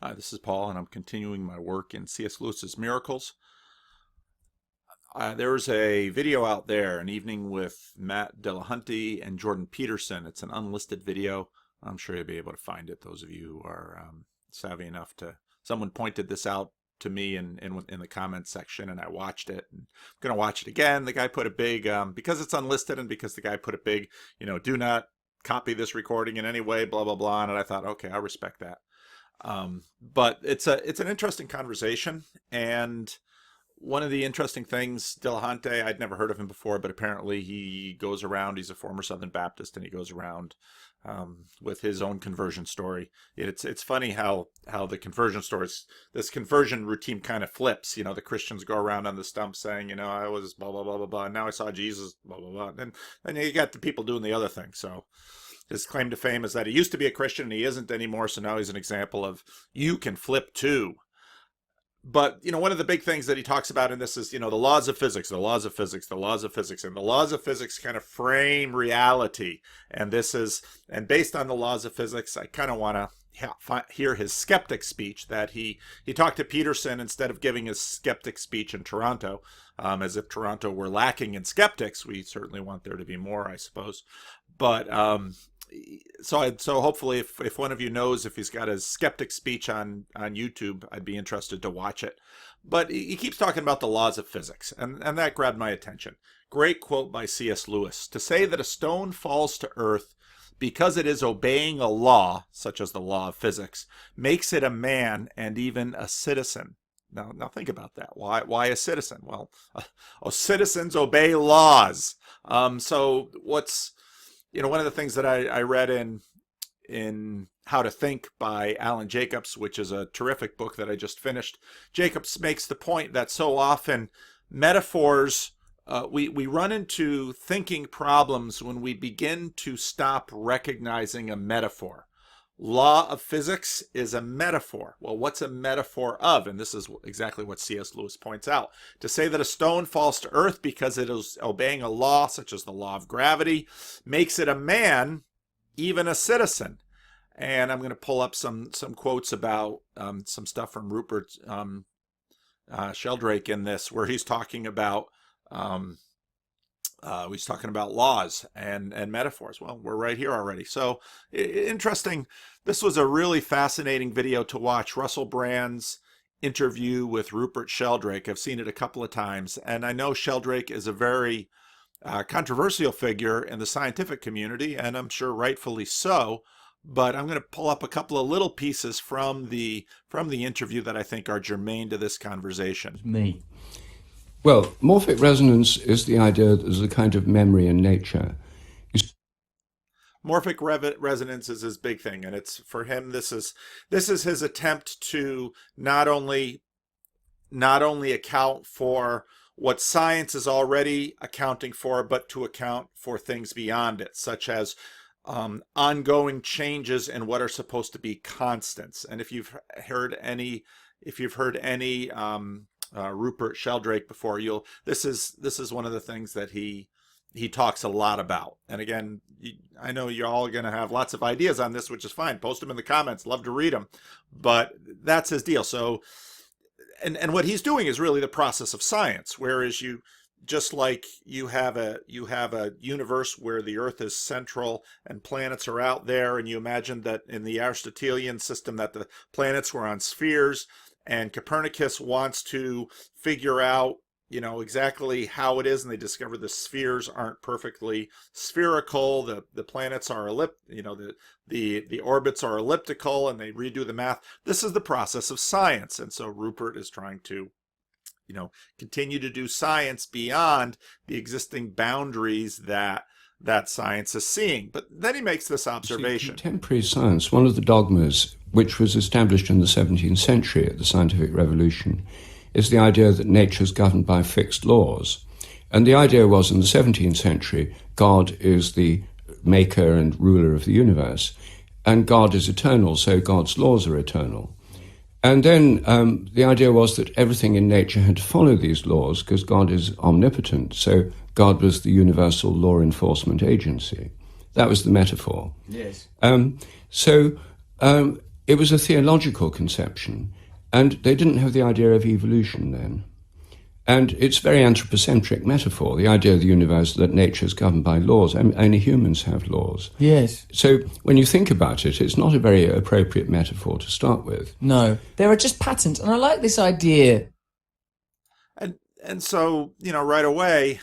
Hi, this is Paul, and I'm continuing my work in C.S. Lewis's Miracles. There's a video out there, an evening with Matt Dillahunty and Jordan Peterson. It's an unlisted video. I'm sure you'll be able to find it, those of you who are savvy enough to. Someone pointed this out to me in the comments section, and I watched it. And I'm going to watch it again. The guy put a big, because it's unlisted and because the guy put a big, do not copy this recording in any way, blah, blah, blah. And I thought, okay, I respect that. But it's an interesting conversation, and one of the interesting things, Dillahunty, I'd never heard of him before, but apparently he goes around, he's a former Southern Baptist, and he goes around with his own conversion story. It's funny how the conversion stories, this conversion routine kind of flips. The Christians go around on the stump saying, I was blah, blah, blah, blah, blah, and now I saw Jesus, blah, blah, blah. And then you got the people doing the other thing, so... His claim to fame is that he used to be a Christian and he isn't anymore, so now he's an example of you can flip too. But, one of the big things that he talks about in this is, the laws of physics, the laws of physics, the laws of physics, and the laws of physics kind of frame reality. And based on the laws of physics, I kind of want to hear his skeptic speech that he talked to Peterson instead of giving his skeptic speech in Toronto, as if Toronto were lacking in skeptics. We certainly want there to be more, I suppose. But so hopefully if one of you knows if he's got his skeptic speech on YouTube, I'd be interested to watch it. But he keeps talking about the laws of physics, and that grabbed my attention. Great quote by C.S. Lewis. To say that a stone falls to earth because it is obeying a law, such as the law of physics, makes it a man and even a citizen. Now think about that. Why a citizen? Well, citizens obey laws. So what's... one of the things that I read in How to Think by Alan Jacobs, which is a terrific book that I just finished, Jacobs makes the point that so often metaphors, we run into thinking problems when we begin to stop recognizing a metaphor. Law of physics is a metaphor. Well, what's a metaphor of? And this is exactly what C.S. Lewis points out. To say that a stone falls to earth because it is obeying a law, such as the law of gravity, makes it a man, even a citizen. And I'm going to pull up some quotes about some stuff from Rupert Sheldrake in this, where he's talking about laws and metaphors. Well, we're right here already. So interesting. This was a really fascinating video to watch. Russell Brand's interview with Rupert Sheldrake. I've seen it a couple of times, and I know Sheldrake is a very controversial figure in the scientific community, and I'm sure rightfully so. But I'm going to pull up a couple of little pieces from the interview that I think are germane to this conversation. Me. Well, morphic resonance is the idea that there's a kind of memory in nature. Morphic resonance is his big thing, and it's for him. This is his attempt to not only account for what science is already accounting for, but to account for things beyond it, such as ongoing changes in what are supposed to be constants. And if you've heard any Rupert Sheldrake before, this is one of the things that he talks a lot about. And again, I know you're all going to have lots of ideas on this, which is fine. Post them in the comments. Love to read them. But that's his deal. So, and what he's doing is really the process of science, whereas just like you have a universe where the Earth is central and planets are out there, and you imagine that in the Aristotelian system that the planets were on spheres, and Copernicus wants to figure out, exactly how it is, and they discover the spheres aren't perfectly spherical. The planets are the orbits are elliptical, and they redo the math. This is the process of science, and so Rupert is trying to, continue to do science beyond the existing boundaries that science is seeing. But then he makes this observation. Contemporary science, one of the dogmas which was established in the 17th century at the scientific revolution, is the idea that nature is governed by fixed laws. And the idea was, in the 17th century, God is the maker and ruler of the universe, and God is eternal, so God's laws are eternal. And then the idea was that everything in nature had to follow these laws because God is omnipotent, so God was the universal law enforcement agency. That was the metaphor. Yes. it was a theological conception, and they didn't have the idea of evolution then. And it's a very anthropocentric metaphor, the idea of the universe that nature is governed by laws. Only humans have laws. Yes. So when you think about it, it's not a very appropriate metaphor to start with. No. There are just patterns. And I like this idea. And so, right away,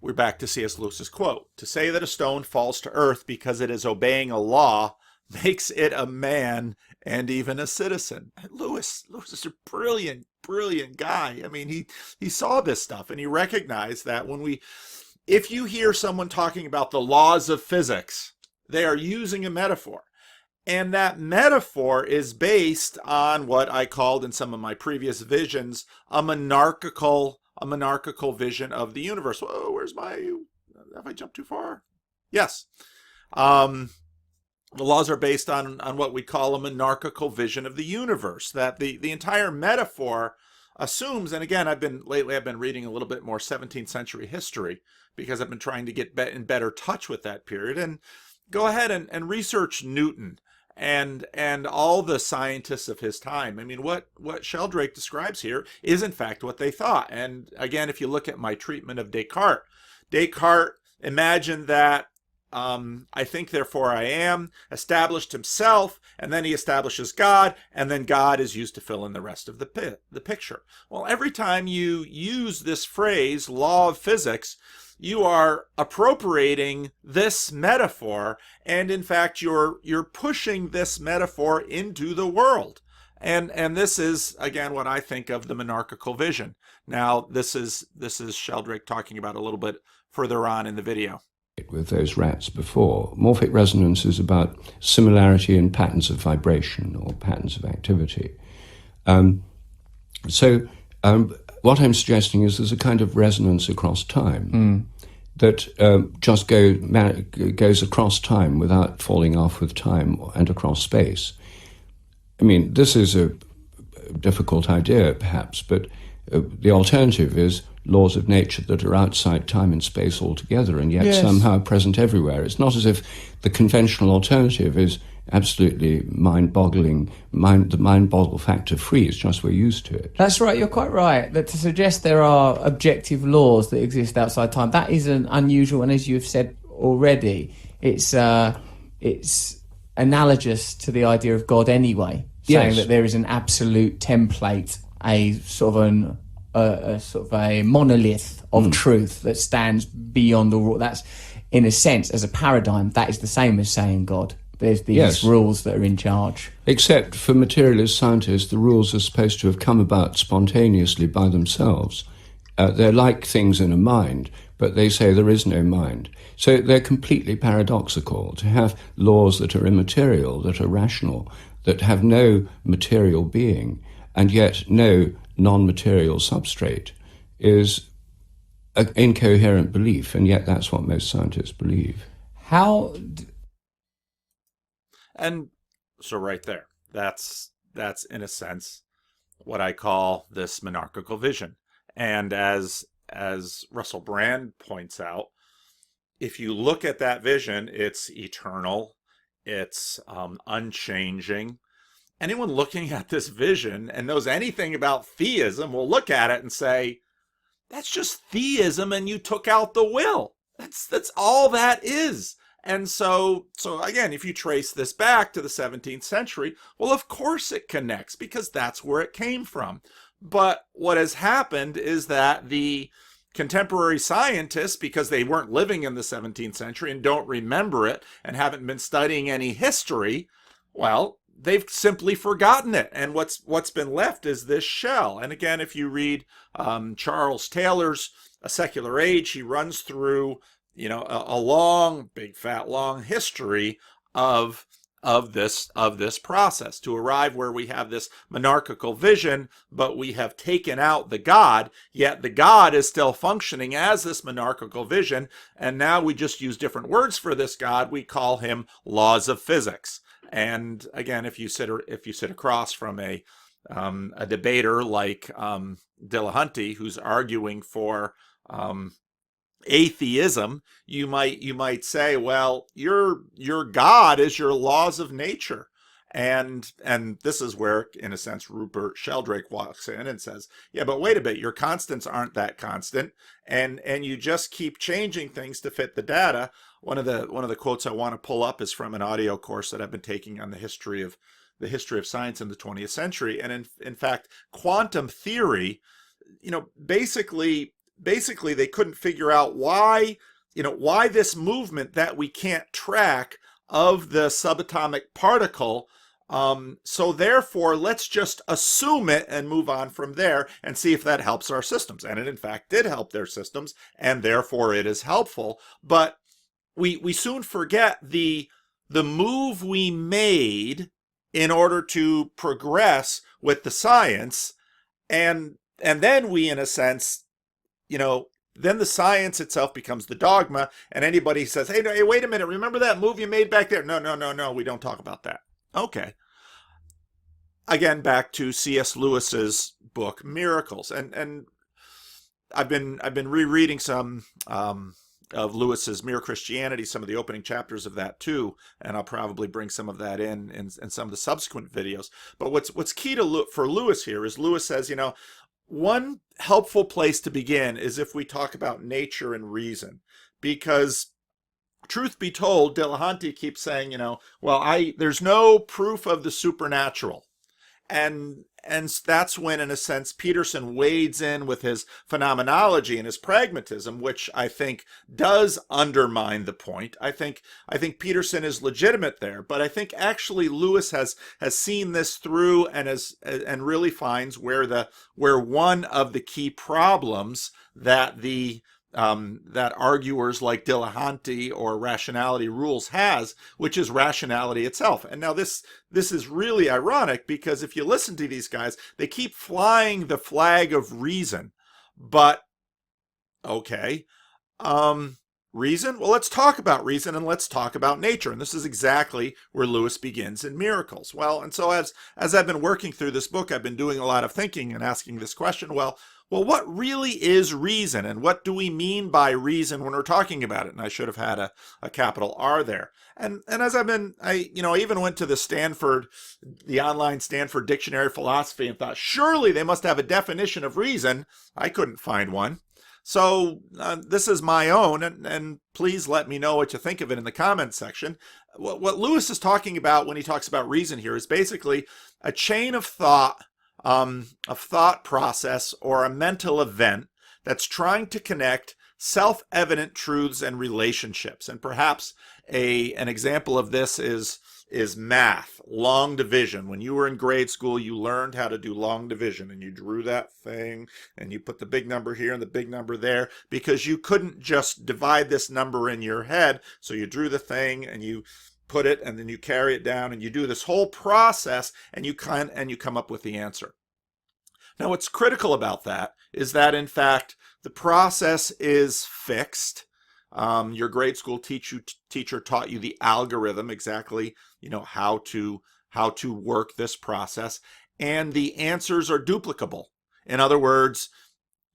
we're back to C.S. Lewis's quote. To say that a stone falls to earth because it is obeying a law makes it a man and even a citizen. And Lewis is a brilliant guy. I mean, he saw this stuff, and he recognized that if you hear someone talking about the laws of physics, they are using a metaphor. And that metaphor is based on what I called in some of my previous visions a monarchical vision of the universe. Whoa, have I jumped too far? Yes. The laws are based on what we call a monarchical vision of the universe, that the entire metaphor assumes, and again, I've been reading a little bit more 17th century history because I've been trying to get in better touch with that period. And go ahead and research Newton and all the scientists of his time. I mean, what Sheldrake describes here is in fact what they thought. And again, if you look at my treatment of Descartes imagined that I think, therefore I am, established himself, and then he establishes God, and then God is used to fill in the rest of the picture. Well, every time you use this phrase, law of physics, you are appropriating this metaphor, and in fact, you're pushing this metaphor into the world. And this is, again, what I think of the monarchical vision. Now, this is Sheldrake talking about a little bit further on in the video. With those rats before. Morphic resonance is about similarity in patterns of vibration or patterns of activity. What I'm suggesting is there's a kind of resonance across time that just goes across time without falling off with time and across space. I mean, this is a difficult idea, perhaps, but the alternative is laws of nature that are outside time and space altogether and yet somehow present everywhere. It's not as if the conventional alternative is absolutely mind-boggling, the mind-boggle factor free. It's just we're used to it. That's right, you're quite right. That to suggest there are objective laws that exist outside time, that is an unusual, and as you've said already, it's analogous to the idea of God anyway, saying that there is an absolute template, a sort of a monolith of truth that stands beyond all. That's, in a sense, as a paradigm, that is the same as saying God. There's these rules that are in charge. Except for materialist scientists, the rules are supposed to have come about spontaneously by themselves. They're like things in a mind, but they say there is no mind. So they're completely paradoxical. To have laws that are immaterial, that are rational, that have no material being, and yet no non-material substrate, is an incoherent belief, and yet that's what most scientists believe. And so right there, that's in a sense what I call this monarchical vision. And as Russell Brand points out, if you look at that vision, it's eternal, it's unchanging. Anyone looking at this vision and knows anything about theism will look at it and say, that's just theism and you took out the will. That's all that is. And so again, if you trace this back to the 17th century, well, of course it connects because that's where it came from. But what has happened is that the contemporary scientists, because they weren't living in the 17th century and don't remember it and haven't been studying any history, well, they've simply forgotten it. And what's been left is this shell. And again, if you read Charles Taylor's A Secular Age, he runs through a long, big, fat, long history of this process to arrive where we have this monarchical vision, but we have taken out the God, yet the God is still functioning as this monarchical vision, and now we just use different words for this God. We call him laws of physics. And again, if you sit across from a debater like Dillahunty, who's arguing for atheism, you might say, well, your God is your laws of nature. And this is where, in a sense, Rupert Sheldrake walks in and says, yeah, but wait a bit, your constants aren't that constant, and you just keep changing things to fit the data. One of the quotes I want to pull up is from an audio course that I've been taking on the history of science in the 20th century. And in fact, quantum theory, basically they couldn't figure out why this movement that we can't track of the subatomic particle. So therefore, let's just assume it and move on from there and see if that helps our systems. And it in fact did help their systems, and therefore it is helpful. But we soon forget the move we made in order to progress with the science, and then we, in a sense, then the science itself becomes the dogma, and anybody says, hey, wait a minute, remember that move you made back there? No, we don't talk about that. Okay. Again, back to C.S. Lewis's book Miracles, and I've been rereading some of Lewis's Mere Christianity, some of the opening chapters of that too, and I'll probably bring some of that in some of the subsequent videos. But what's key for Lewis here is Lewis says, one helpful place to begin is if we talk about nature and reason, because truth be told, Dillahunty keeps saying, there's no proof of the supernatural. And that's when, in a sense, Peterson wades in with his phenomenology and his pragmatism, which I think does undermine the point. I think Peterson is legitimate there, but I think actually Lewis has seen this through and really finds where one of the key problems that that arguers like Dillahunty or Rationality Rules has, which is rationality itself. And now this is really ironic, because if you listen to these guys, they keep flying the flag of reason. But okay, reason? Well, let's talk about reason, and let's talk about nature. And this is exactly where Lewis begins in Miracles. Well, and so as I've been working through this book, I've been doing a lot of thinking and asking this question, well, what really is reason, and what do we mean by reason when we're talking about it? And I should have had a capital R there. And as I even went to the online Stanford Dictionary of Philosophy and thought, surely they must have a definition of reason. I couldn't find one. So this is my own, and please let me know what you think of it in the comments section. What Lewis is talking about when he talks about reason here is basically a chain of thought process or a mental event that's trying to connect self-evident truths and relationships. And perhaps an example of this is math, long division. When you were in grade school, you learned how to do long division, and you drew that thing and you put the big number here and the big number there, because you couldn't just divide this number in your head. So you drew the thing and you put it, and then you carry it down, and you do this whole process, and you come up with the answer. Now, what's critical about that is that, in fact, the process is fixed. Your grade school teacher taught you the algorithm, exactly, how to work this process, and the answers are duplicable. In other words,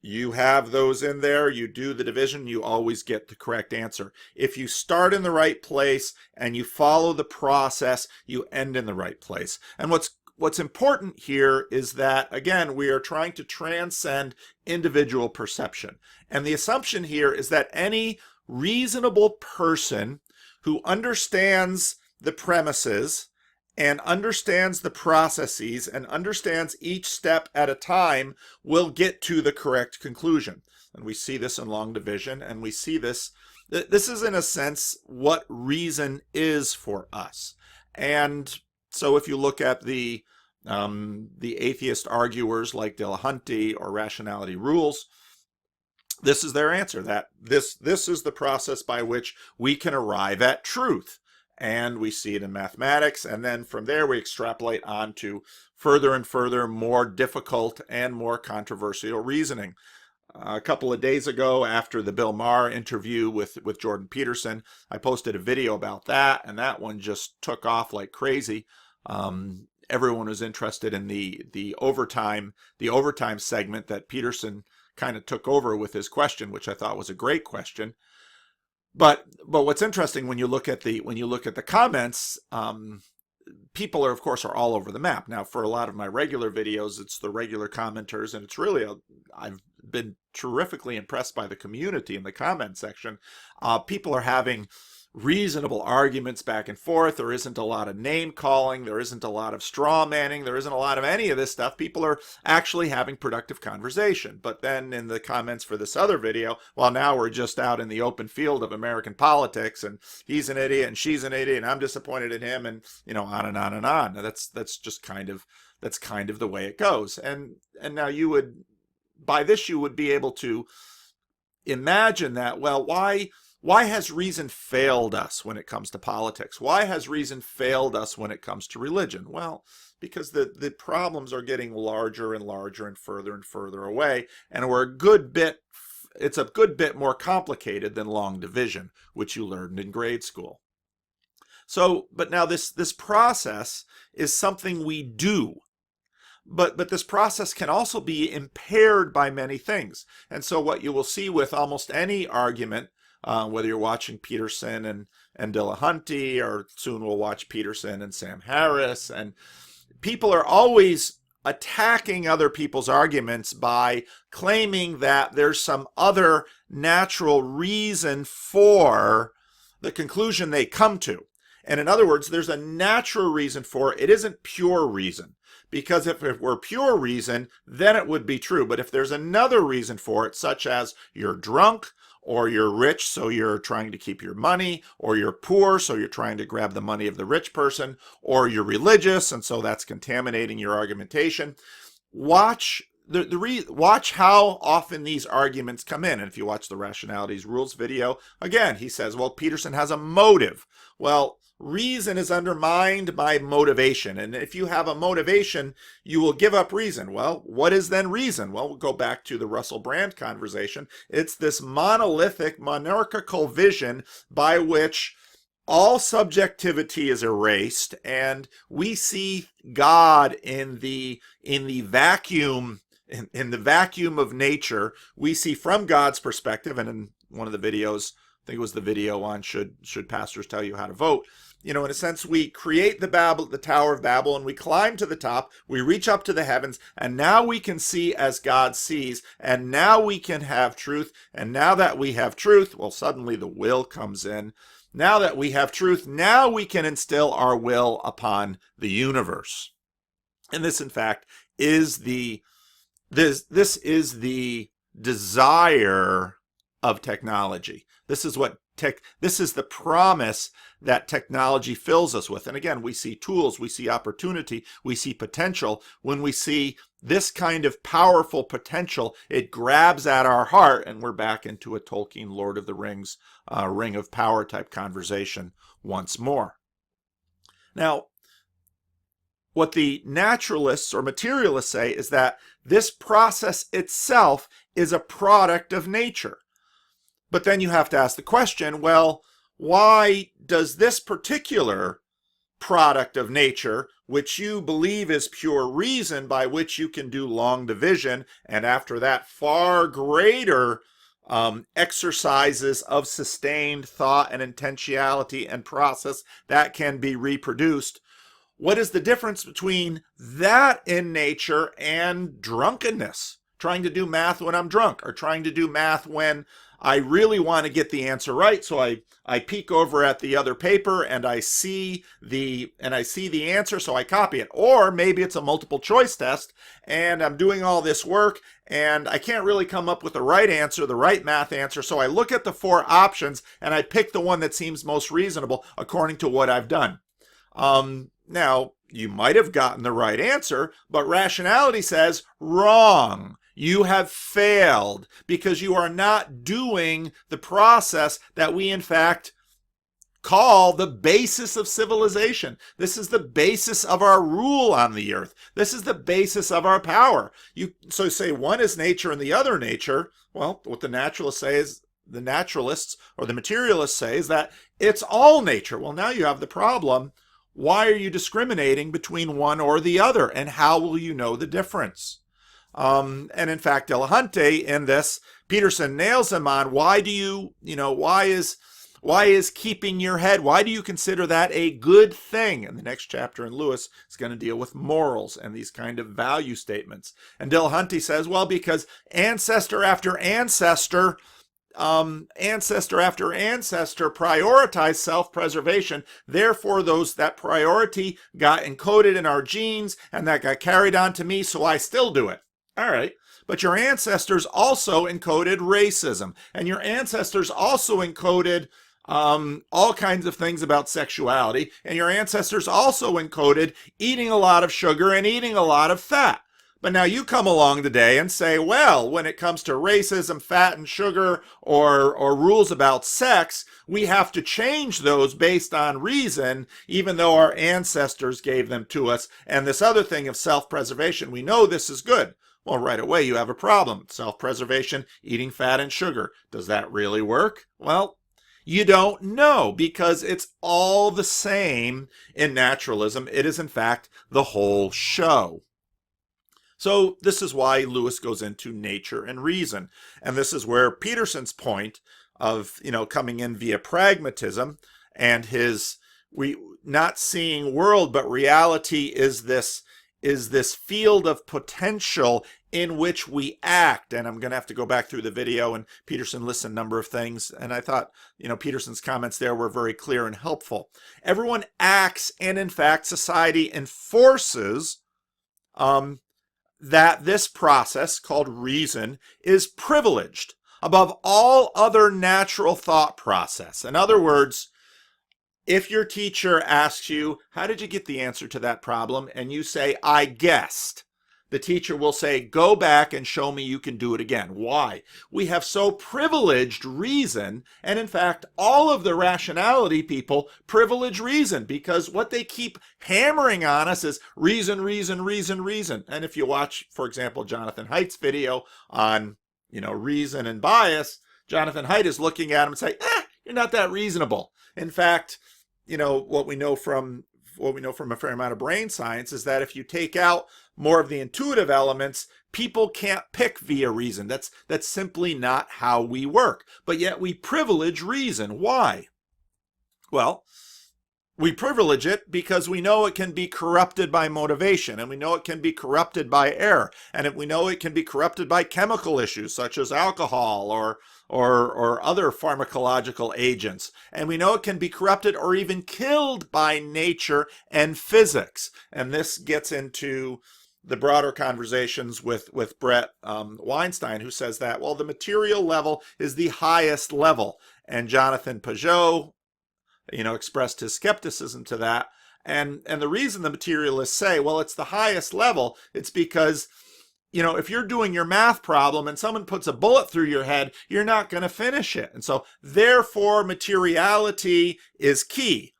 you have those in there, you do the division, you always get the correct answer. If you start in the right place and you follow the process, you end in the right place. And what's important here is that, again, we are trying to transcend individual perception. And the assumption here is that any reasonable person who understands the premises and understands the processes and understands each step at a time will get to the correct conclusion. And we see this in long division, and we see this is, in a sense, what reason is for us. And so if you look at the atheist arguers like Dillahunty or Rationality Rules, this is their answer, that this is the process by which we can arrive at truth. And we see it in mathematics, and then from there we extrapolate on to further and further more difficult and more controversial reasoning. A couple of days ago, after the Bill Maher interview with Jordan Peterson, I posted a video about that, and that one just took off like crazy. Everyone was interested in the overtime segment that Peterson kind of took over with his question, which I thought was a great question. But what's interesting when you look at the comments, people are, of course, are all over the map. Now, for a lot of my regular videos, it's the regular commenters, and it's really I've been terrifically impressed by the community in the comment section. People are having reasonable arguments back and forth. There isn't a lot of name calling. There isn't a lot of straw manning. There isn't a lot of any of this stuff. People are actually having productive conversation. But then in the comments for this other video, well, now we're just out in the open field of American politics, and he's an idiot and she's an idiot and I'm disappointed in him, and on and on and on. Now, that's just kind of the way it goes. And now by this you would be able to imagine that, well, why has reason failed us when it comes to politics? Why has reason failed us when it comes to religion? Well, because the problems are getting larger and larger and further away, and it's a good bit more complicated than long division, which you learned in grade school. So, but now this process is something we do. But this process can also be impaired by many things. And so what you will see with almost any argument, whether you're watching Peterson and Dillahunty, or soon we'll watch Peterson and Sam Harris, and people are always attacking other people's arguments by claiming that there's some other natural reason for the conclusion they come to. And in other words, there's a natural reason for it. It isn't pure reason. Because if it were pure reason, then it would be true. But if there's another reason for it, such as you're drunk, or you're rich, so you're trying to keep your money, or you're poor, so you're trying to grab the money of the rich person, or you're religious, and so that's contaminating your argumentation, watch how often these arguments come in. And if you watch the Rationalities Rules video, again, he says, well, Peterson has a motive. Well, reason is undermined by motivation. And if you have a motivation, you will give up reason. Well, what is then reason? Well, we'll go back to the Russell Brand conversation. It's this monolithic, monarchical vision by which all subjectivity is erased, and we see God in the vacuum, in the vacuum of nature. We see from God's perspective, and in one of the videos, I think it was the video on should pastors tell you how to vote, in a sense, we create the Tower of Babel, and we climb to the top, we reach up to the heavens, and now we can see as God sees, and now we can have truth. And now that we have truth, well, suddenly the will comes in. Now that we have truth, now we can instill our will upon the universe. And this, in fact, is this is the desire of technology. This is the promise that technology fills us with. And again, we see tools, we see opportunity, we see potential. When we see this kind of powerful potential, it grabs at our heart, and we're back into a Tolkien Lord of the Rings Ring of Power type conversation once more. Now, what the naturalists or materialists say is that this process itself is a product of nature. But then you have to ask the question, well, why does this particular product of nature, which you believe is pure reason by which you can do long division, and after that far greater exercises of sustained thought and intentionality and process that can be reproduced, what is the difference between that in nature and drunkenness? Trying to do math when I'm drunk, or trying to do math when I really want to get the answer right, so I peek over at the other paper and I see the answer, so I copy it. Or maybe it's a multiple choice test and I'm doing all this work and I can't really come up with the right answer, the right math answer, so I look at the 4 options and I pick the one that seems most reasonable according to what I've done. Now, you might have gotten the right answer, but rationality says wrong. You have failed because you are not doing the process that we, in fact, call the basis of civilization. This is the basis of our rule on the earth. This is the basis of our power. So say one is nature and the other nature. Well, what the naturalists say is, the naturalists or the materialists say is that it's all nature. Well, now you have the problem. Why are you discriminating between one or the other? And how will you know the difference? And in fact, Dillahunty in this, Peterson nails him on why is keeping your head, why do you consider that a good thing? And the next chapter in Lewis is going to deal with morals and these kind of value statements. And Dillahunty says, well, because ancestor after ancestor prioritized self-preservation. Therefore, that priority got encoded in our genes, and that got carried on to me, so I still do it. All right. But your ancestors also encoded racism, and your ancestors also encoded all kinds of things about sexuality, and your ancestors also encoded eating a lot of sugar and eating a lot of fat. But now you come along today and say, well, when it comes to racism, fat and sugar, or rules about sex, we have to change those based on reason, even though our ancestors gave them to us. And this other thing of self-preservation, we know this is good. Well, right away you have a problem. Self-preservation, eating fat and sugar. Does that really work? Well, you don't know, because it's all the same in naturalism. It is, in fact, the whole show. So this is why Lewis goes into nature and reason. And this is where Peterson's point of, coming in via pragmatism and his not seeing world, but reality is this field of potential in which we act. And I'm going to have to go back through the video, and Peterson lists a number of things. And I thought, Peterson's comments there were very clear and helpful. Everyone acts, and in fact, society enforces that this process called reason is privileged above all other natural thought process. In other words, if your teacher asks you, how did you get the answer to that problem? And you say, I guessed. The teacher will say, go back and show me you can do it again. Why? We have so privileged reason, and in fact, all of the rationality people privilege reason, because what they keep hammering on us is reason, reason, reason, reason. And if you watch, for example, Jonathan Haidt's video on, reason and bias, Jonathan Haidt is looking at him and saying, you're not that reasonable. In fact, what we know from a fair amount of brain science is that if you take out more of the intuitive elements, people can't pick via reason. That's simply not how we work. But yet we privilege reason. Why? Well, we privilege it because we know it can be corrupted by motivation, and we know it can be corrupted by error, and we know it can be corrupted by chemical issues such as alcohol or other pharmacological agents. And we know it can be corrupted or even killed by nature and physics. And this gets into the broader conversations with Brett Weinstein, who says that, well, the material level is the highest level. And Jonathan Pajot, expressed his skepticism to that. And the reason the materialists say, well, it's the highest level, it's because if you're doing your math problem and someone puts a bullet through your head, you're not going to finish it. And so, therefore, materiality is key.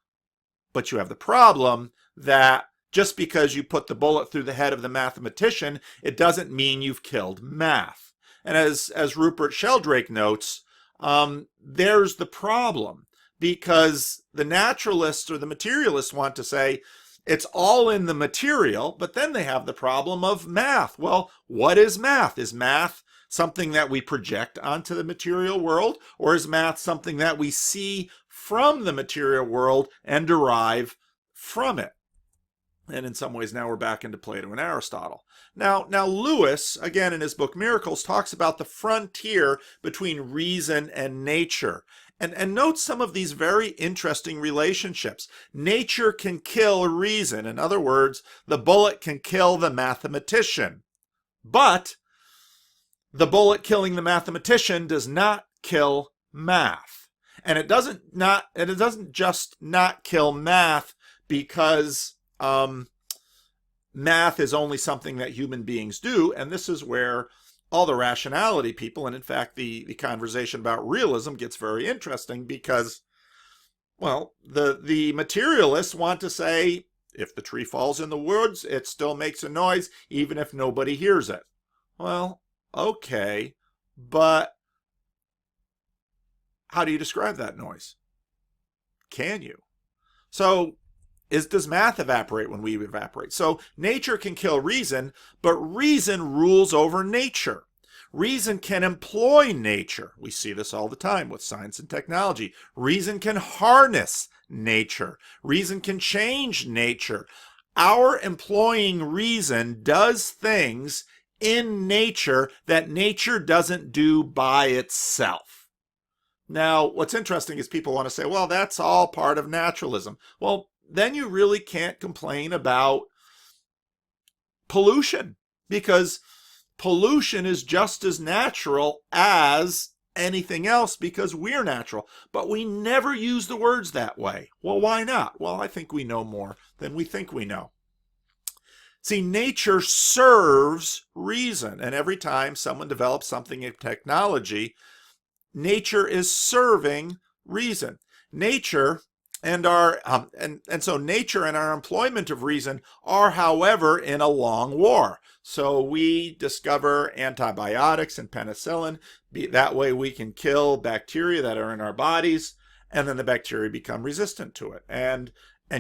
But you have the problem that just because you put the bullet through the head of the mathematician, it doesn't mean you've killed math. And as Rupert Sheldrake notes, there's the problem. Because the naturalists or the materialists want to say, it's all in the material, but then they have the problem of math. Well, what is math? Is math something that we project onto the material world, or is math something that we see from the material world and derive from it? And in some ways, now we're back into Plato and Aristotle. Now Lewis, again in his book Miracles, talks about the frontier between reason and nature. And note some of these very interesting relationships. Nature can kill reason. In other words, the bullet can kill the mathematician. But the bullet killing the mathematician does not kill math. And it doesn't just not kill math because math is only something that human beings do. And this is where all the rationality people, and in fact the conversation about realism gets very interesting, because, well, the materialists want to say, if the tree falls in the woods, it still makes a noise even if nobody hears it. Well, okay, but how do you describe that noise? Can you? So does math evaporate when we evaporate? So nature can kill reason, but reason rules over nature. Reason can employ nature. We see this all the time with science and technology. Reason can harness nature. Reason can change nature. Our employing reason does things in nature that nature doesn't do by itself. Now, what's interesting is people want to say, well, that's all part of naturalism. Well, then you really can't complain about pollution, because pollution is just as natural as anything else because we're natural. But we never use the words that way. Well, why not? Well, I think we know more than we think we know. See, nature serves reason, and every time someone develops something in technology, nature is serving reason. Nature and our so nature and our employment of reason are, however, in a long war. So we discover antibiotics and penicillin. That way we can kill bacteria that are in our bodies, and then the bacteria become resistant to it. And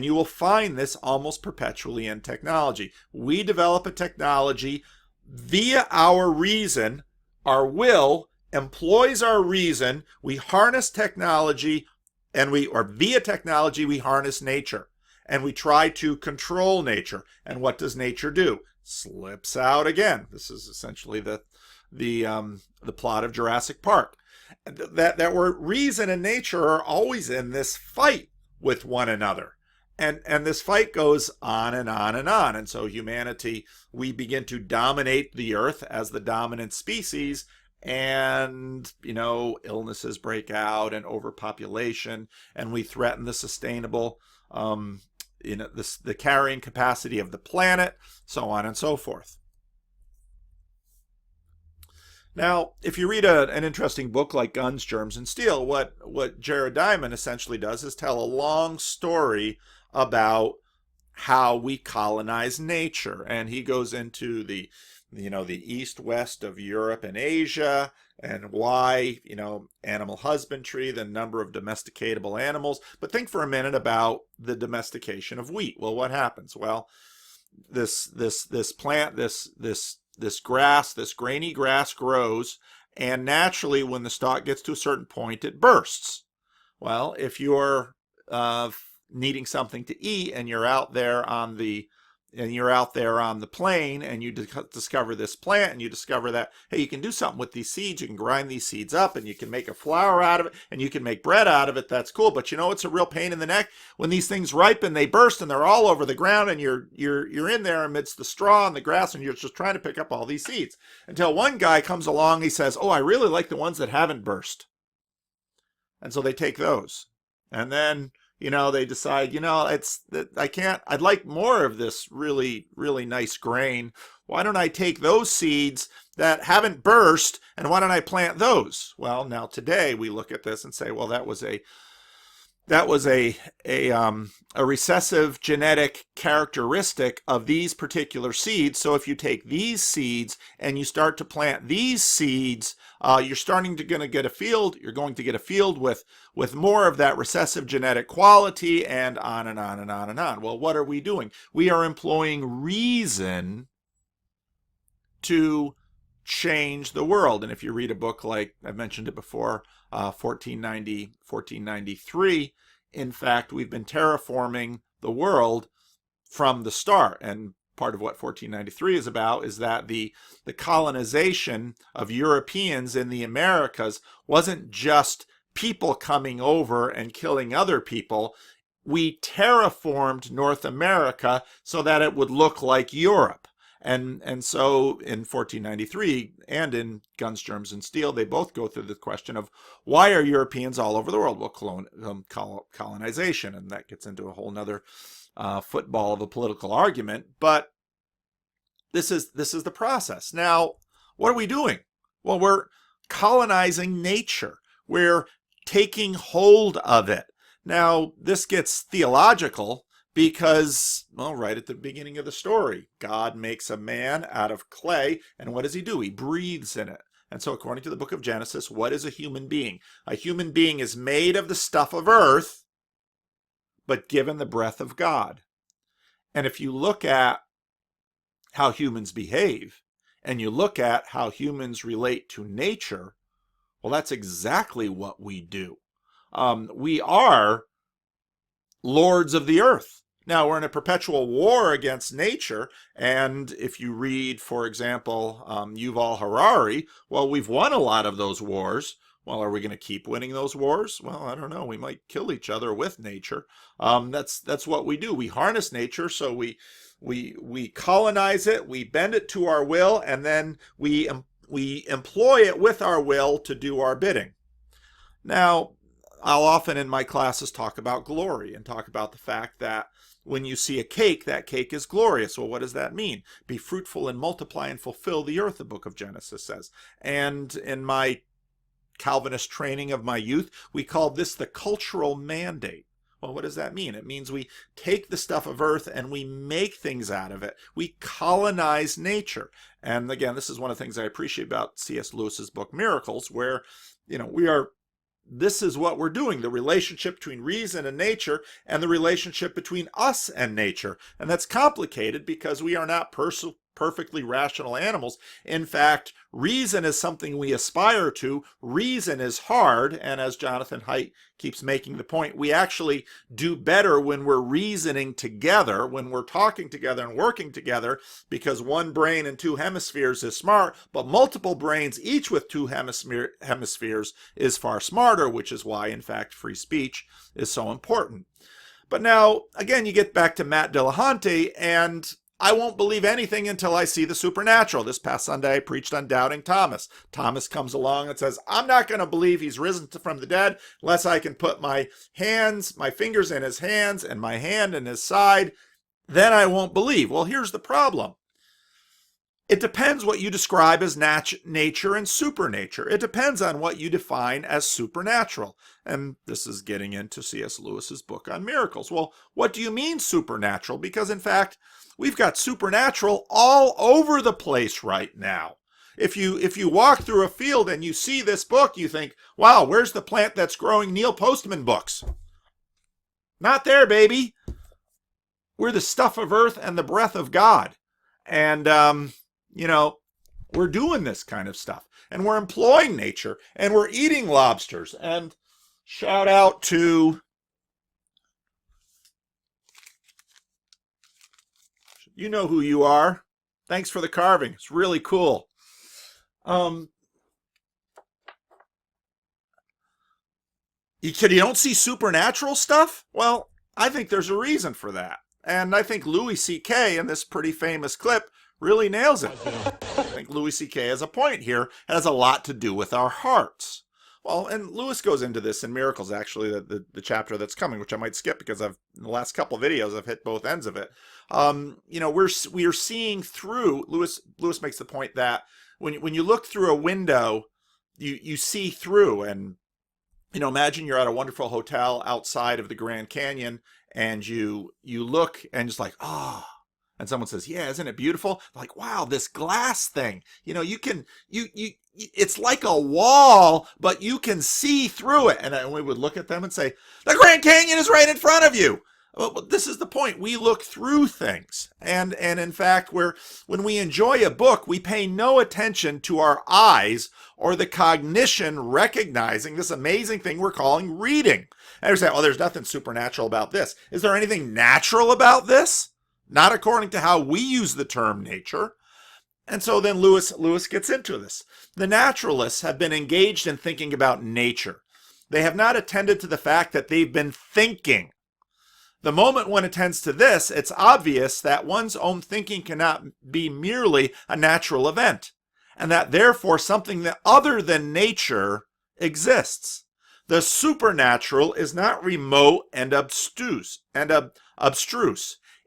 you will find this almost perpetually in technology. We develop a technology via our reason. Our will employs our reason. We harness technology, or via technology, we harness nature. And we try to control nature. And what does nature do? Slips out again. This is essentially the plot of Jurassic Park. That where reason and nature are always in this fight with one another. And this fight goes on and on and on. And so humanity, we begin to dominate the earth as the dominant species, and illnesses break out and overpopulation, and we threaten the sustainable the carrying capacity of the planet, so on and so forth. Now, if you read an interesting book like Guns, Germs, and Steel, what Jared Diamond essentially does is tell a long story about how we colonize nature, and he goes into the east-west of Europe and Asia, and why, animal husbandry, the number of domesticatable animals. But think for a minute about the domestication of wheat. Well, what happens? Well, this plant, this grass, this grainy grass grows, and naturally when the stalk gets to a certain point, it bursts. Well, if you're needing something to eat and you're out there on the plain, and you discover this plant, and you discover that, hey, you can do something with these seeds. You can grind these seeds up, and you can make a flour out of it, and you can make bread out of it. That's cool. But it's a real pain in the neck when these things ripen, they burst, and they're all over the ground, and you're in there amidst the straw and the grass, and you're just trying to pick up all these seeds, until one guy comes along. He says, oh, I really like the ones that haven't burst. And so they take those, and then they decide, I'd like more of this really, really nice grain. Why don't I take those seeds that haven't burst, and why don't I plant those? Well, now today we look at this and say, well, that was a recessive genetic characteristic of these particular seeds. So if you take these seeds and you start to plant these seeds, you're going to get a field with more of that recessive genetic quality, and on and on and on and on. Well, what are we doing? We are employing reason to change the world. And if you read a book like, I've mentioned it before, 1493, in fact, we've been terraforming the world from the start. And part of what 1493 is about is that the colonization of Europeans in the Americas wasn't just people coming over and killing other people. We terraformed North America so that it would look like Europe. And so in 1493 and in Guns, Germs, and Steel, they both go through the question of why are Europeans all over the world? Well, colonization, and that gets into a whole nother football of a political argument. But this is the process. Now, what are we doing? Well, we're colonizing nature. We're taking hold of it. Now, this gets theological, because, well, right at the beginning of the story, God makes a man out of clay, and what does he do? He breathes in it. And so according to the book of Genesis, what is a human being? A human being is made of the stuff of earth, but given the breath of God. And if you look at how humans behave, and you look at how humans relate to nature, well, that's exactly what we do. We are lords of the earth. Now, we're in a perpetual war against nature, and if you read, for example, Yuval Harari, well, we've won a lot of those wars. Well, are we going to keep winning those wars? Well, I don't know. We might kill each other with nature. That's what we do. We harness nature, so we colonize it, we bend it to our will, and then we employ it with our will to do our bidding. Now, I'll often in my classes talk about glory and talk about the fact that when you see a cake, that cake is glorious. Well, what does that mean? Be fruitful and multiply and fulfill the earth, the book of Genesis says. And in my Calvinist training of my youth, we called this the cultural mandate. Well, what does that mean? It means we take the stuff of earth and we make things out of it. We colonize nature. And again, this is one of the things I appreciate about C.S. Lewis's book Miracles, where, this is what we're doing, the relationship between reason and nature, and the relationship between us and nature. And that's complicated because we are not perfectly rational animals. In fact, reason is something we aspire to. Reason is hard, and as Jonathan Haidt keeps making the point, we actually do better when we're reasoning together, when we're talking together and working together, because one brain and two hemispheres is smart, but multiple brains, each with two hemispheres, is far smarter, which is why, in fact, free speech is so important. But now, again, you get back to Matt Dillahunty, and I won't believe anything until I see the supernatural. This past Sunday, I preached on doubting Thomas. Thomas comes along and says, I'm not going to believe he's risen from the dead unless I can put my fingers in his hands and my hand in his side. Then I won't believe. Well, here's the problem. It depends what you describe as nature and supernature. It depends on what you define as supernatural. And this is getting into C.S. Lewis's book on miracles. Well, what do you mean supernatural? Because in fact, we've got supernatural all over the place right now. If you walk through a field and you see this book, you think, wow, where's the plant that's growing Neil Postman books? Not there, baby. We're the stuff of earth and the breath of God. And, we're doing this kind of stuff. And we're employing nature. And we're eating lobsters. And shout out to... You know who you are. Thanks for the carving. It's really cool. You don't see supernatural stuff? Well, I think there's a reason for that. And I think Louis C.K. in this pretty famous clip really nails it. I think Louis C.K. has a point here. It has a lot to do with our hearts. Well, and Lewis goes into this in Miracles, actually, the chapter that's coming, which I might skip because in the last couple of videos, I've hit both ends of it. We are seeing through, Lewis makes the point that when you look through a window, you see through, and, imagine you're at a wonderful hotel outside of the Grand Canyon, and you look and it's like, and someone says, yeah, isn't it beautiful? Like, wow, this glass thing, it's like a wall, but you can see through it. And we would look at them and say, the Grand Canyon is right in front of you. Well, this is the point. We look through things. And in fact, when we enjoy a book, we pay no attention to our eyes or the cognition recognizing this amazing thing we're calling reading. And we say, oh, there's nothing supernatural about this. Is there anything natural about this? Not according to how we use the term nature. And so then Lewis gets into this. The naturalists have been engaged in thinking about nature. They have not attended to the fact that they've been thinking. The moment one attends to this, it's obvious that one's own thinking cannot be merely a natural event, and that therefore something that other than nature exists. The supernatural is not remote and abstruse.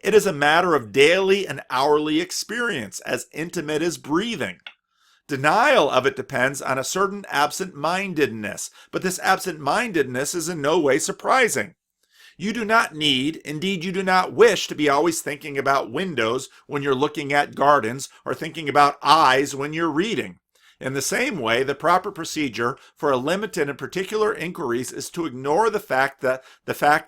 It is a matter of daily and hourly experience, as intimate as breathing. Denial of it depends on a certain absent-mindedness, but this absent-mindedness is in no way surprising. You do not need, indeed you do not wish, to be always thinking about windows when you're looking at gardens or thinking about eyes when you're reading. In the same way, the proper procedure for a limited and particular inquiries is to ignore the fact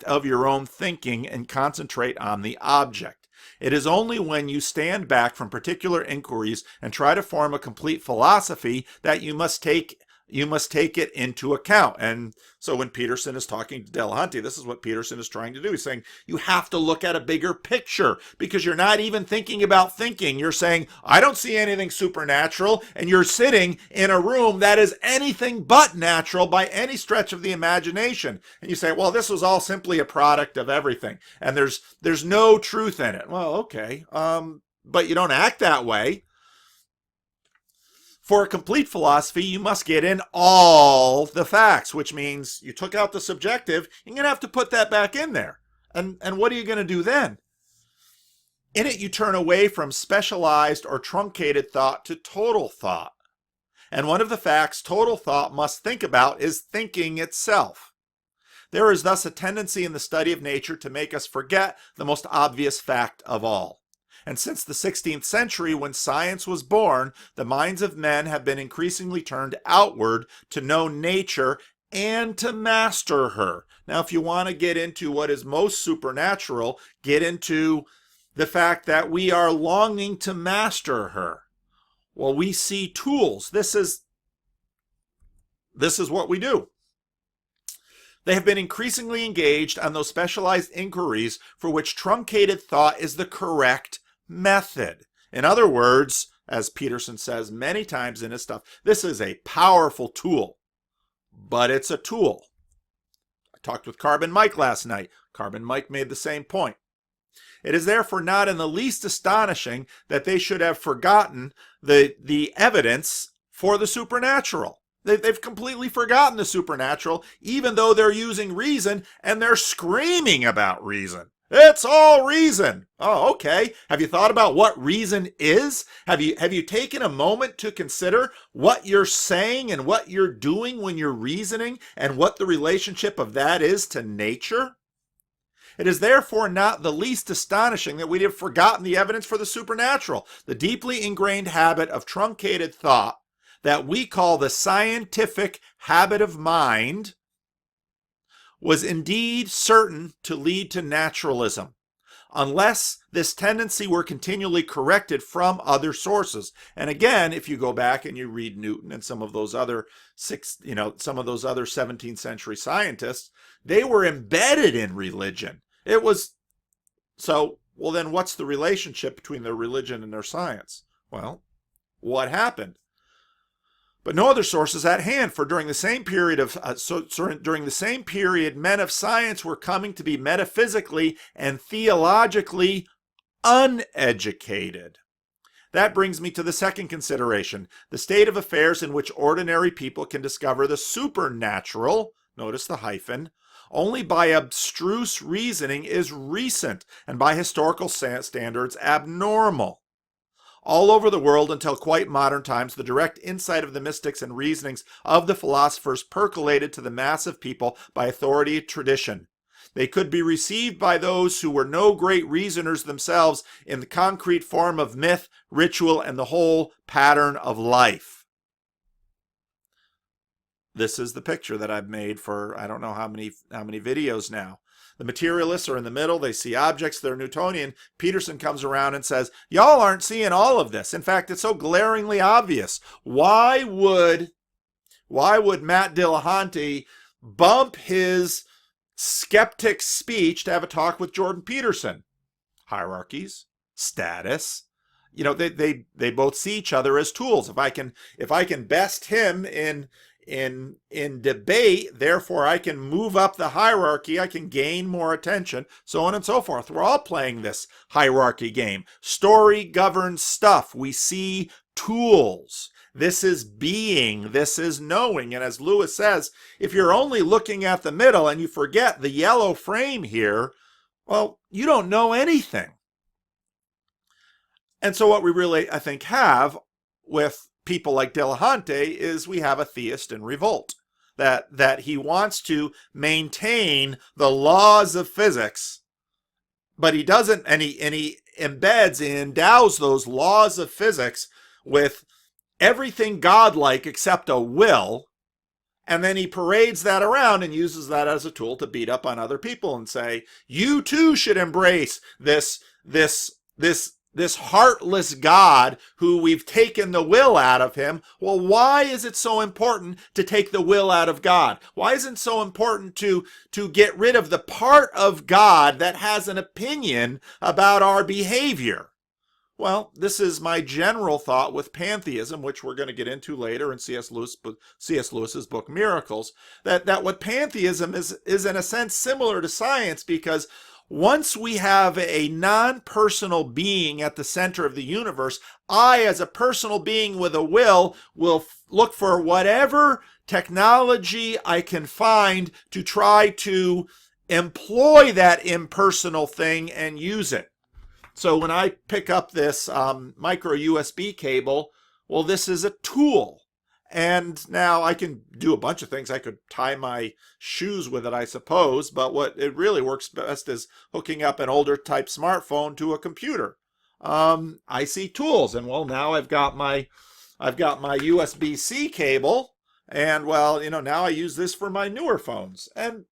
of your own thinking and concentrate on the object. It is only when you stand back from particular inquiries and try to form a complete philosophy that you must take it into account. And so when Peterson is talking to Dillahunty, this is what Peterson is trying to do. He's saying you have to look at a bigger picture because you're not even thinking about thinking. You're saying, I don't see anything supernatural, and you're sitting in a room that is anything but natural by any stretch of the imagination. And you say, well, this was all simply a product of everything, and there's no truth in it. Well, okay, but you don't act that way. For a complete philosophy, you must get in all the facts, which means you took out the subjective, you're going to have to put that back in there. And what are you going to do then? In it, you turn away from specialized or truncated thought to total thought. And one of the facts total thought must think about is thinking itself. There is thus a tendency in the study of nature to make us forget the most obvious fact of all. And since the 16th century, when science was born, the minds of men have been increasingly turned outward to know nature and to master her. Now, if you want to get into what is most supernatural, get into the fact that we are longing to master her. Well, we see tools. This is what we do. They have been increasingly engaged on those specialized inquiries for which truncated thought is the correct method. In other words, as Peterson says many times in his stuff, this is a powerful tool, but it's a tool. I talked with Carbon Mike last night. Carbon Mike made the same point. It is therefore not in the least astonishing that they should have forgotten the evidence for the supernatural. They've completely forgotten the supernatural, even though they're using reason and they're screaming about reason. It's all reason. Oh, okay. Have you thought about what reason is? Have you taken a moment to consider what you're saying and what you're doing when you're reasoning and what the relationship of that is to nature? It is therefore not the least astonishing that we have forgotten the evidence for the supernatural, the deeply ingrained habit of truncated thought that we call the scientific habit of mind was indeed certain to lead to naturalism, unless this tendency were continually corrected from other sources. And again, if you go back and you read Newton and some of those other 17th century scientists, they were embedded in religion. It was so, well, then what's the relationship between their religion and their science? Well, what happened? But no other source is at hand, for during the same period, men of science were coming to be metaphysically and theologically uneducated. That brings me to the second consideration, the state of affairs in which ordinary people can discover the supernatural, notice the hyphen, only by abstruse reasoning is recent, and by historical standards abnormal. All over the world until quite modern times, the direct insight of the mystics and reasonings of the philosophers percolated to the mass of people by authority of tradition. They could be received by those who were no great reasoners themselves in the concrete form of myth, ritual, and the whole pattern of life. This is the picture that I've made for I don't know how many videos now. The materialists are in the middle. They see objects. They're Newtonian. Peterson comes around and says, y'all aren't seeing all of this. In fact, it's so glaringly obvious. Why would Matt Dillahunty bump his skeptic speech to have a talk with Jordan Peterson? Hierarchies, status. You know, they both see each other as tools. If I can best him in debate, therefore I can move up the hierarchy, I can gain more attention, so on and so forth. We're all playing this hierarchy game. Story governs stuff. We see tools. This is being, this is knowing. And as Lewis says, if you're only looking at the middle and you forget the yellow frame here, well, you don't know anything. And so what we really, I think, have with people like Dillahunty is we have a theist in revolt, that he wants to maintain the laws of physics, but he doesn't, and he endows those laws of physics with everything godlike except a will, and then he parades that around and uses that as a tool to beat up on other people and say, you too should embrace this heartless God who we've taken the will out of him. Well, why is it so important to take the will out of God? Why is it so important to get rid of the part of God that has an opinion about our behavior? Well, this is my general thought with pantheism, which we're going to get into later in C.S. Lewis's book Miracles, that what pantheism is in a sense similar to science, because once we have a non-personal being at the center of the universe, I, as a personal being with a will look for whatever technology I can find to try to employ that impersonal thing and use it. So when I pick up this micro USB cable, well, this is a tool. And now I can do a bunch of things. I could tie my shoes with it, I suppose, but what it really works best is hooking up an older type smartphone to a computer. I see tools, and well, now I've got my USB-C cable, and well, now I use this for my newer phones, and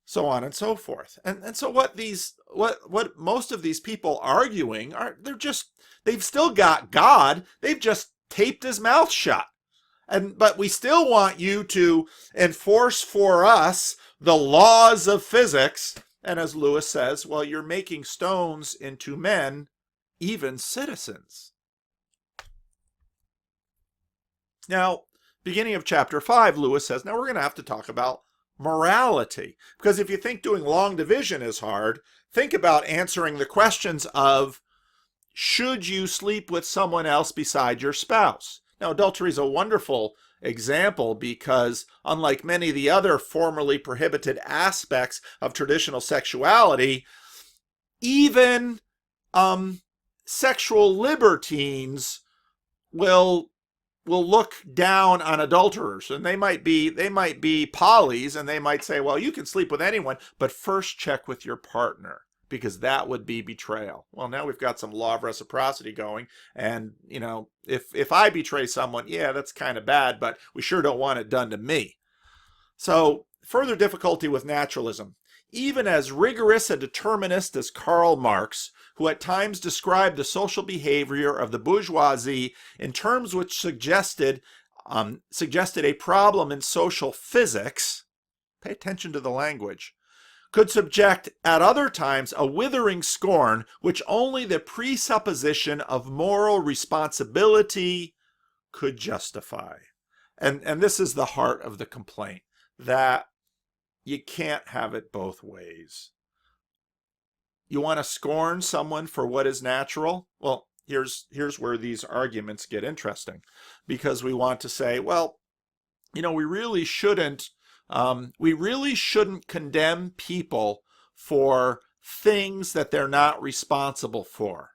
so on and so forth. And so what most of these people arguing are, they've still got God, they've just taped his mouth shut. But we still want you to enforce for us the laws of physics. And as Lewis says, well, you're making stones into men, even citizens. Now, beginning of chapter 5, Lewis says, now we're going to have to talk about morality. Because if you think doing long division is hard, think about answering the questions of, should you sleep with someone else beside your spouse? Now, adultery is a wonderful example because, unlike many of the other formerly prohibited aspects of traditional sexuality, even sexual libertines will look down on adulterers, and they might be polys, and they might say, well, you can sleep with anyone, but first check with your partner, because that would be betrayal. Well, now we've got some law of reciprocity going, and if I betray someone, yeah, that's kind of bad, but we sure don't want it done to me. So further difficulty with naturalism. Even as rigorous a determinist as Karl Marx, who at times described the social behavior of the bourgeoisie in terms which suggested a problem in social physics, pay attention to the language, could subject at other times a withering scorn which only the presupposition of moral responsibility could justify. And this is the heart of the complaint, that you can't have it both ways. You want to scorn someone for what is natural? Well, here's where these arguments get interesting, because we want to say, well, we really shouldn't condemn people for things that they're not responsible for.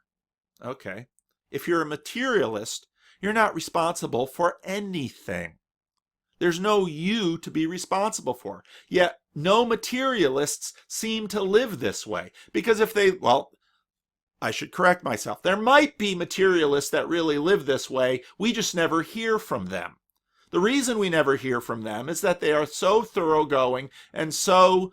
Okay. If you're a materialist, you're not responsible for anything. There's no you to be responsible for. Yet no materialists seem to live this way. Because I should correct myself. There might be materialists that really live this way. We just never hear from them. The reason we never hear from them is that they are so thoroughgoing and so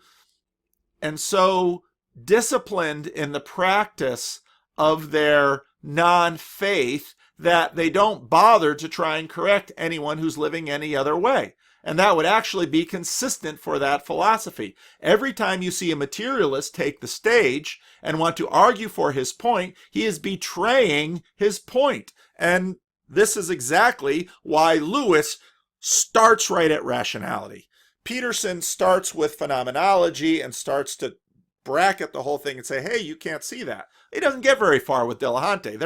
disciplined in the practice of their non-faith that they don't bother to try and correct anyone who's living any other way. And that would actually be consistent for that philosophy. Every time you see a materialist take the stage and want to argue for his point, he is betraying his point. And this is exactly why Lewis starts right at rationality. Peterson starts with phenomenology and starts to bracket the whole thing and say, hey, you can't see that. He doesn't get very far with Dillahunty.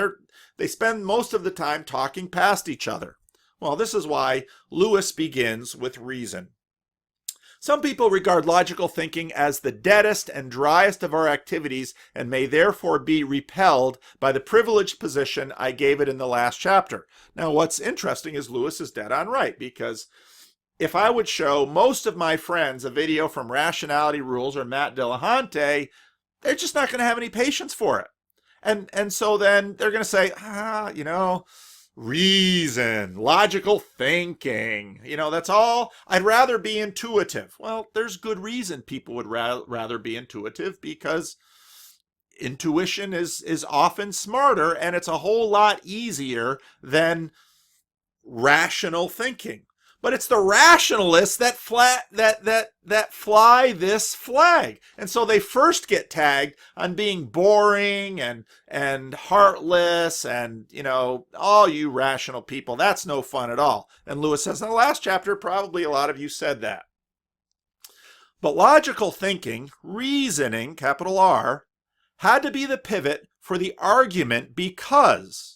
They spend most of the time talking past each other. Well, this is why Lewis begins with reason. Some people regard logical thinking as the deadest and driest of our activities and may therefore be repelled by the privileged position I gave it in the last chapter. Now, what's interesting is Lewis is dead on right, because if I would show most of my friends a video from Rationality Rules or Matt Dillahunty, they're just not going to have any patience for it. And so then they're going to say, reason, logical thinking. That's all. I'd rather be intuitive. Well, there's good reason people would rather be intuitive, because intuition is often smarter, and it's a whole lot easier than rational thinking. But it's the rationalists that fly this flag. And so they first get tagged on being boring and heartless and, all you rational people, that's no fun at all. And Lewis says in the last chapter, probably a lot of you said that. But logical thinking, reasoning, capital R, had to be the pivot for the argument, because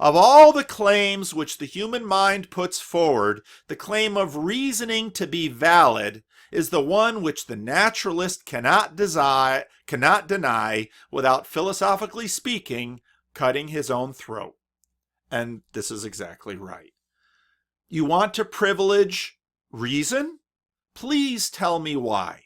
of all the claims which the human mind puts forward, the claim of reasoning to be valid is the one which the naturalist cannot deny without, philosophically speaking, cutting his own throat. And this is exactly right. You want to privilege reason? Please tell me why.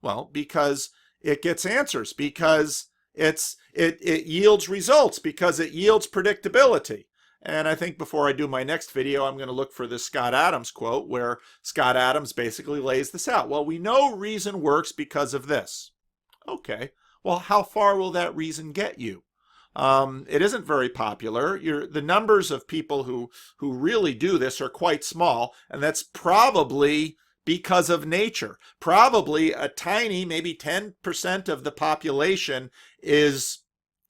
Well, because it gets answers, because it yields results, because it yields predictability. And I think before I do my next video, I'm going to look for this Scott Adams quote, where Scott Adams basically lays this out. Well, we know reason works because of this. Okay, well, how far will that reason get you? It isn't very popular. The numbers of people who really do this are quite small, and that's probably because of nature. Probably a tiny, maybe 10% of the population is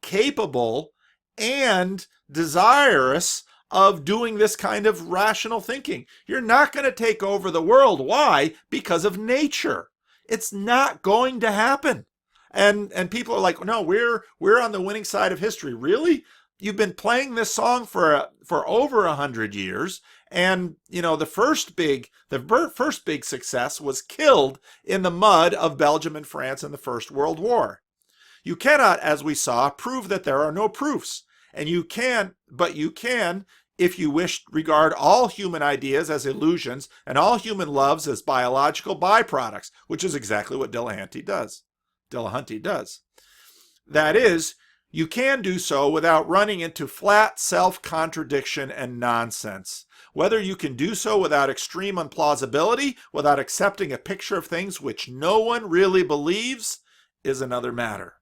capable and desirous of doing this kind of rational thinking. You're not going to take over the world. Why? Because of nature. It's not going to happen. And people are like, no, we're on the winning side of history. Really? You've been playing this song for over 100 years, and the first big success was killed in the mud of Belgium and France in the First World War. You cannot, as we saw, prove that there are no proofs, and you can, if you wish, regard all human ideas as illusions and all human loves as biological byproducts, which is exactly what Dillahunty does. That is, you can do so without running into flat self-contradiction and nonsense. Whether you can do so without extreme implausibility, without accepting a picture of things which no one really believes, is another matter.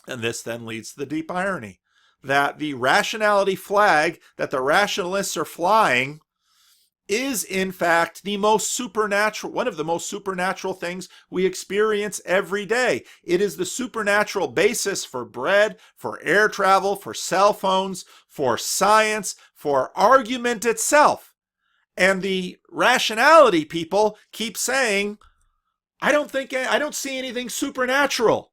And this then leads to the deep irony that the rationality flag that the rationalists are flying is in fact one of the most supernatural things we experience every day. It is the supernatural basis for bread, for air travel, for cell phones, for science, for argument itself. And the rationality people keep saying, I don't see anything supernatural.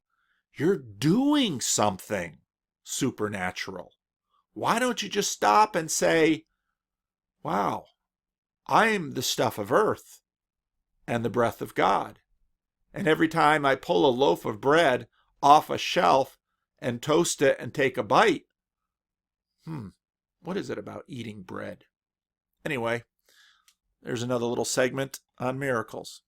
You're doing something supernatural. Why don't you just stop and say, wow, I'm the stuff of earth and the breath of God. And every time I pull a loaf of bread off a shelf and toast it and take a bite, what is it about eating bread? Anyway, there's another little segment on miracles.